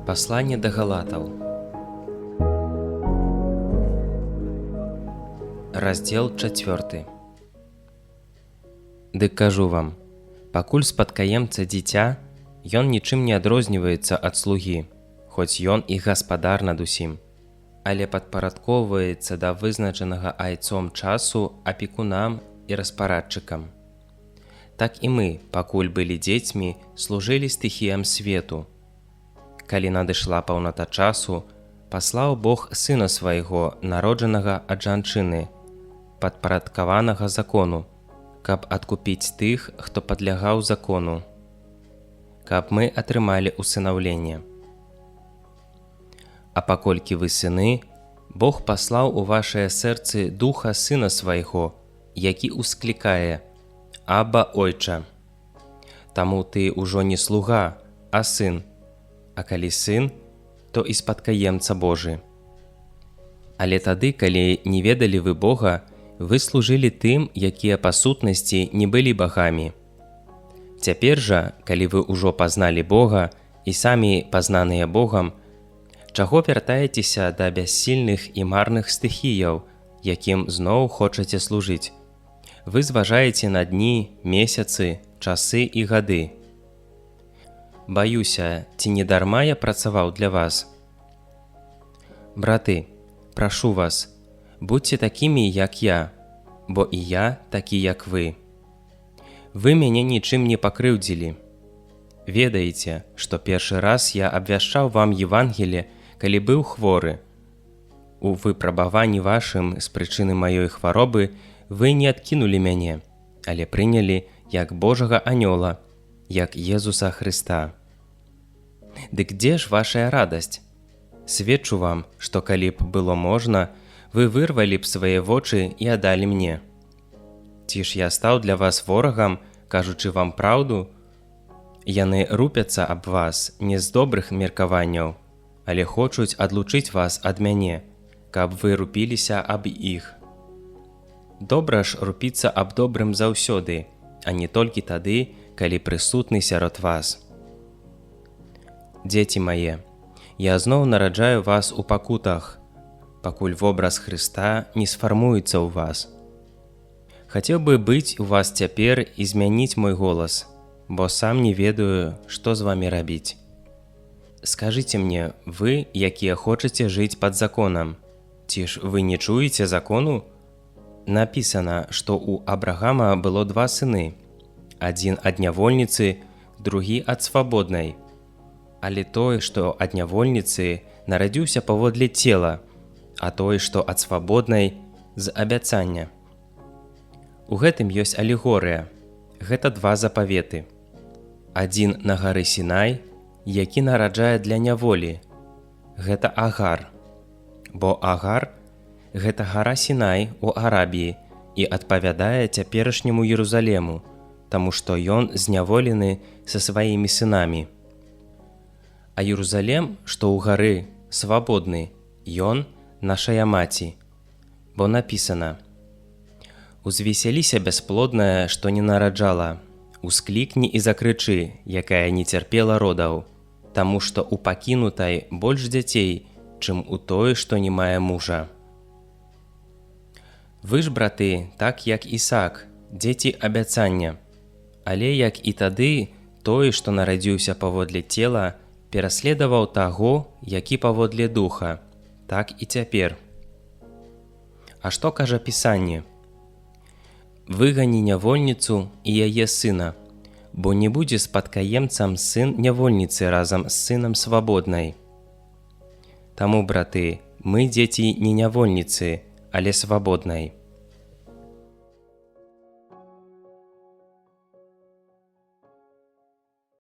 Пасланне да галатаў. Раздзел 4. Дык кажу вам, пакуль спадкаемца дзіця, ён нічым не адрозніваецца ад слугі, хоць ён і гаспадар над усім, але падпарадкоўваецца да вызначанага айцом часу апекунам і распарадчыкам. Так і мы, пакуль былі дзецьмі, служылі стыхіям свету. Калі надышла паўната часу, паслаў Бог Сына Свайго, народжанага ад жанчыны, падпарадкаванага закону, каб адкупіць тых, хто падлягаў закону, каб мы атрымалі усынаўленне. А паколькі вы сыны, Бог паслаў у вашыя сэрцы Духа Сына Свайго, які усклікае: «Аба, Ойча!» Таму ты ўжо не слуга, а сын, а калі сын, то і спадкаемца Божы. Але тады, калі не ведалі вы Бога, вы служылі тым, якія па сутнасці не былі багамі. Цяпер жа, калі вы ўжо пазналі Бога і самі пазнаныя Богам, чаго вяртаецеся да бяссільных і марных стыхіяў, якім зноў хочаце служыць? Вы зважаеце на дні, месяцы, часы і гады. Баюся, ці не дарма я працаваў для вас? Браты, прашу вас, будьце такімі, як я, бо і я такі, як вы. Вы мяне нічым не пакрыўдзілі. Ведаеце, што першы раз я абвяшчаў вам Евангелие, калі быў хворы. У выпрабаванні вашым з прычыны маёй хваробы вы не адкінулі мяне, але прынялі як Божага анёла, як Езуса Хрыста. Дык дзе ж вашая радасць? Сведчу вам, што калі б было можна, вы вырвалі б свае вочы і аддалі мне. Ці ж я стаў для вас ворагам, кажучы вам праўду? Яны рупяцца аб вас не з добрых меркаванняў, але хочуць адлучыць вас ад мяне, каб вы рупіліся аб іх. Добра ж рупіцца аб добрым заўсёды, а не толькі тады, калі прысутны сярод вас. Дзеці мае, я зноў нараджаю вас у пакутах, пакуль вобраз Хрыста не сфармуецца ў вас. Хацеў бы быць у вас цяпер і змяніць мой голас, бо сам не ведаю, што з вамі рабіць. Скажыце мне, вы, якія хочаце жыць пад законам, ці ж вы не чуеце закону? Напісана, што ў Абрагама было два сыны, адзін ад нявольніцы, другі ад свабоднай. Але той, што ад нявольніцы, нарадзіўся паводле цела, а той, што ад свабоднай, з абяцання. У гэтым ёсць алегорыя. Гэта два запаветы. Адзін на гары Сінай, які нараджае для няволі. Гэта Агар. Бо Агар – гэта гара Сінай у Арабіі і адпавядае цяперашняму Єрусалему, таму што ён зняволены са сваімі сынамі. А Єрусалем, што ў гары, свабодны, ён – нашая маці. Бо напісана: «Узвесяліся бясплодная, што не нараджала, усклікні і закрычы, якая не цярпела родаў, таму што ў пакінутай больш дзяцей, чым у той, што не мае мужа». Вы ж, браты, так як Ісаак, дзеці абяцання. Але як і тады, той, што нарадзіўся паводле цела, пераследаваў таго, які паводле духа, так і цяпер. А што кажа Пісанне? «Выгані нявольніцу і яе сына, бо не будзе спадкаемцам сын нявольніцы разам з сынам свабоднай». Таму, браты, мы дзеці не нявольніцы, але свабоднай.